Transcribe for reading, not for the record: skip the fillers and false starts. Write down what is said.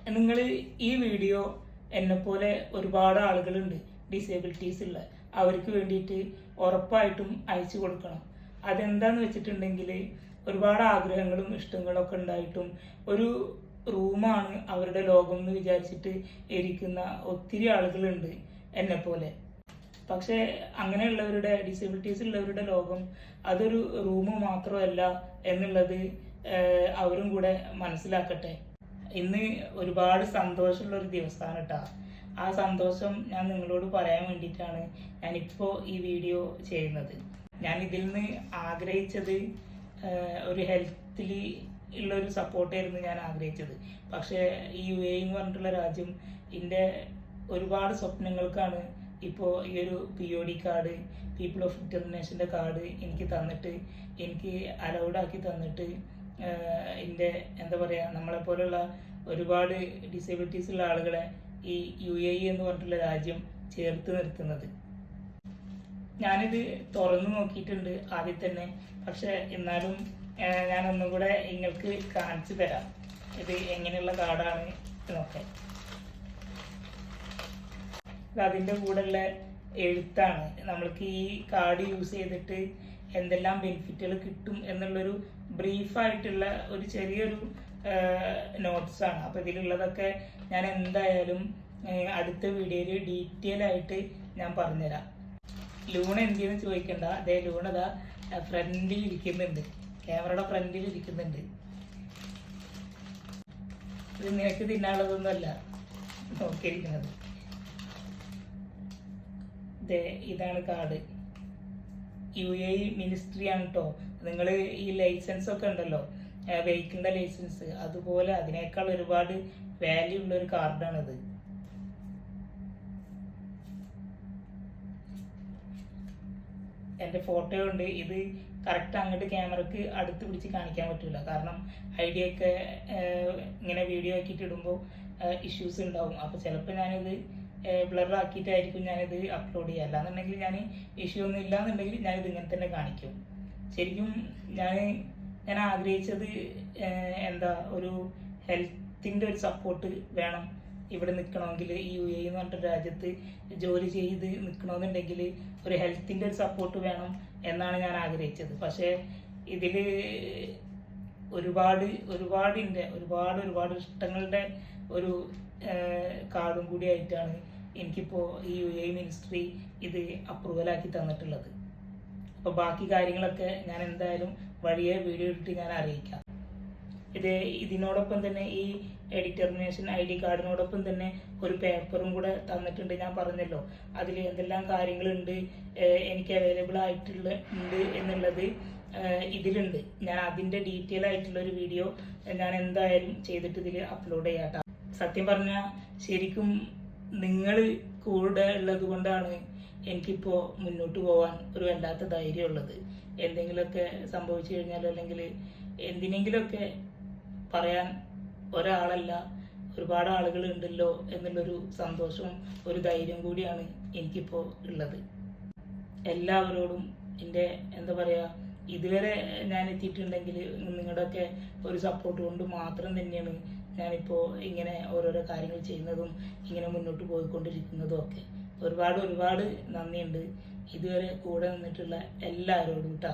നിങ്ങൾ ഈ വീഡിയോ എന്നെപ്പോലെ ഒരുപാട് ആളുകളുണ്ട് ഡിസേബിലിറ്റീസ് ഉള്ള അവർക്ക് വേണ്ടിയിട്ട് ഉറപ്പായിട്ടും അയച്ചു കൊടുക്കണം. അതെന്താന്ന് വെച്ചിട്ടുണ്ടെങ്കിൽ ഒരുപാട് ആഗ്രഹങ്ങളും ഇഷ്ടങ്ങളും ഒക്കെ ഉണ്ടായിട്ടും ഒരു റൂമാണ് അവരുടെ ലോകം എന്ന് വിചാരിച്ചിട്ട് ഇരിക്കുന്ന ഒത്തിരി ആളുകളുണ്ട് എന്നെപ്പോലെ. പക്ഷേ അങ്ങനെയുള്ളവരുടെ ഡിസേബിലിറ്റീസ് ഉള്ളവരുടെ ലോകം അതൊരു റൂം മാത്രമല്ല എന്നുള്ളത് അവരും കൂടെ മനസ്സിലാക്കട്ടെ. ഇന്ന് ഒരുപാട് സന്തോഷമുള്ള ഒരു ദിവസമാണ് കേട്ടോ. ആ സന്തോഷം ഞാൻ നിങ്ങളോട് പറയാൻ വേണ്ടിയിട്ടാണ് ഞാനിപ്പോൾ ഈ വീഡിയോ ചെയ്യുന്നത്. ഞാൻ ഇതിൽ നിന്ന് ആഗ്രഹിച്ചത് ഒരു ഹെൽത്തിൽ ഉള്ളൊരു സപ്പോർട്ടായിരുന്നു ഞാൻ ആഗ്രഹിച്ചത്. പക്ഷേ ഈ UAE എന്ന് പറഞ്ഞിട്ടുള്ള രാജ്യം എൻ്റെ ഒരുപാട് സ്വപ്നങ്ങൾക്കാണ് ഇപ്പോൾ ഈ ഒരു POD കാർഡ്, പീപ്പിൾ ഓഫ് ഡിറ്റർമിനേഷൻ്റെ കാർഡ് എനിക്ക് തന്നിട്ട്, എനിക്ക് അലൗഡാക്കി തന്നിട്ട് എൻ്റെ എന്താ പറയുക, നമ്മളെപ്പോലുള്ള ഒരുപാട് ഡിസേബിലിറ്റീസ് ഉള്ള ആളുകളെ ഈ UAE എന്ന് പറഞ്ഞിട്ടുള്ള രാജ്യം ചേർത്ത് നിർത്തുന്നത്. ഞാനിത് തുറന്നു നോക്കിയിട്ടുണ്ട് ആദ്യം തന്നെ. പക്ഷെ എന്നാലും ഞാനൊന്നും കൂടെ നിങ്ങൾക്ക് കാണിച്ചു തരാം ഇത് എങ്ങനെയുള്ള കാർഡാണ് നോക്കാൻ. അതിൻ്റെ കൂടെയുള്ള എഴുത്താണ്. നമ്മൾക്ക് ഈ കാർഡ് യൂസ് ചെയ്തിട്ട് എന്തെല്ലാം ബെനിഫിറ്റുകൾ കിട്ടും എന്നുള്ളൊരു ബ്രീഫായിട്ടുള്ള ഒരു ചെറിയൊരു നോട്ട്സാണ്. അപ്പോൾ ഇതിലുള്ളതൊക്കെ ഞാൻ എന്തായാലും അടുത്ത വീഡിയോയിൽ ഡീറ്റെയിൽ ആയിട്ട് ഞാൻ പറഞ്ഞുതരാം. ലൂണ എന്തെന്ന് ചോദിക്കണ്ട. അതേ ലൂണതാ ഫ്രണ്ടിൽ ഇരിക്കുന്നുണ്ട്, ക്യാമറയുടെ ഫ്രണ്ടിൽ ഇരിക്കുന്നുണ്ട്. ഇത് നിനക്ക് തിന്നാനുള്ളതൊന്നുമല്ല നോക്കിയിരിക്കുന്നത്. ഇതാണ് കാർഡ്. UAE മിനിസ്ട്രി ആണ് കേട്ടോ. നിങ്ങൾ ഈ ലൈസൻസ് ഒക്കെ ഉണ്ടല്ലോ, വെഹിക്കിളിൻ്റെ ലൈസൻസ്, അതുപോലെ അതിനേക്കാൾ ഒരുപാട് വാല്യൂ ഉള്ള ഒരു കാർഡാണിത്. എൻ്റെ ഫോട്ടോ ഉണ്ട്. ഇത് കറക്റ്റ് അങ്ങോട്ട് ക്യാമറക്ക് അടുത്ത് പിടിച്ച് കാണിക്കാൻ പറ്റില്ല, കാരണം ഐഡിയ ഒക്കെ ഇങ്ങനെ വീഡിയോ ആക്കിയിട്ട് ഇടുമ്പോൾ ഇഷ്യൂസ് ഉണ്ടാവും. അപ്പോൾ ചിലപ്പോൾ ഞാനിത് ബ്ലർ ആക്കിയിട്ടായിരിക്കും ഞാനിത് അപ്ലോഡ് ചെയ്യുക. അല്ലാന്നുണ്ടെങ്കിൽ ഇഷ്യൂ ഒന്നും ഇല്ലാന്നുണ്ടെങ്കിൽ ഞാനിത് ഇങ്ങനെ തന്നെ കാണിക്കും. ശരിക്കും ഞാൻ ആഗ്രഹിച്ചത് എന്താ, ഒരു ഹെൽത്തിൻ്റെ ഒരു സപ്പോർട്ട് വേണം ഇവിടെ നിൽക്കണമെങ്കിൽ. ഈ UAE എന്ന് പറഞ്ഞിട്ട് രാജ്യത്ത് ജോലി ചെയ്ത് നിൽക്കണമെന്നുണ്ടെങ്കിൽ ഒരു ഹെൽത്തിൻ്റെ ഒരു സപ്പോർട്ട് വേണം എന്നാണ് ഞാൻ ആഗ്രഹിച്ചത്. പക്ഷേ ഇതിൽ ഒരുപാട് ഇഷ്ടങ്ങളുടെ ഒരു കാർഡും കൂടി ആയിട്ടാണ് എനിക്കിപ്പോൾ ഈ UAE മിനിസ്ട്രി ഇത് അപ്രൂവലാക്കി തന്നിട്ടുള്ളത്. അപ്പോൾ ബാക്കി കാര്യങ്ങളൊക്കെ ഞാൻ എന്തായാലും വഴിയെ വീഡിയോ ഇട്ടിട്ട് ഞാൻ അറിയിക്കാം. ഇതിനോടൊപ്പം തന്നെ ഈ ഡിറ്റർമിനേഷൻ ID കാർഡിനോടൊപ്പം തന്നെ ഒരു പേപ്പറും കൂടെ തന്നിട്ടുണ്ട്. ഞാൻ പറഞ്ഞല്ലോ അതിൽ എന്തെല്ലാം കാര്യങ്ങളുണ്ട് എനിക്ക് അവൈലബിൾ ഉണ്ട് എന്നുള്ളത് ഇതിലുണ്ട്. ഞാൻ അതിൻ്റെ ഡീറ്റെയിൽ ആയിട്ടുള്ള ഒരു വീഡിയോ ഞാൻ എന്തായാലും ചെയ്തിട്ട് ഇതിൽ അപ്ലോഡ് ചെയ്യാം. സത്യം പറഞ്ഞാൽ ശരിക്കും നിങ്ങൾ കൂടെ ഉള്ളത് കൊണ്ടാണ് എനിക്കിപ്പോൾ മുന്നോട്ട് പോകാൻ ഒരു വല്ലാത്ത ധൈര്യമുള്ളത്. എന്തെങ്കിലുമൊക്കെ സംഭവിച്ചു കഴിഞ്ഞാലോ അല്ലെങ്കിൽ എന്തിനെങ്കിലുമൊക്കെ പറയാൻ ഒരാളല്ല, ഒരുപാട് ആളുകൾ ഉണ്ടല്ലോ എന്നുള്ളൊരു സന്തോഷവും ഒരു ധൈര്യം കൂടിയാണ് എനിക്കിപ്പോൾ ഉള്ളത്. എല്ലാവരോടും എൻ്റെ എന്താ പറയുക, ഇതുവരെ ഞാൻ എത്തിയിട്ടുണ്ടെങ്കിൽ നിങ്ങളുടെയൊക്കെ ഒരു സപ്പോർട്ട് കൊണ്ട് മാത്രം തന്നെയാണ് ഞാനിപ്പോൾ ഇങ്ങനെ ഓരോരോ കാര്യങ്ങൾ ചെയ്യുന്നതും ഇങ്ങനെ മുന്നോട്ട് പോയിക്കൊണ്ടിരിക്കുന്നതും ഒക്കെ. ഒരുപാട് നന്ദിയുണ്ട് ഇതുവരെ കൂടെ നിന്നിട്ടുള്ള എല്ലാവരോടും കേട്ടോ.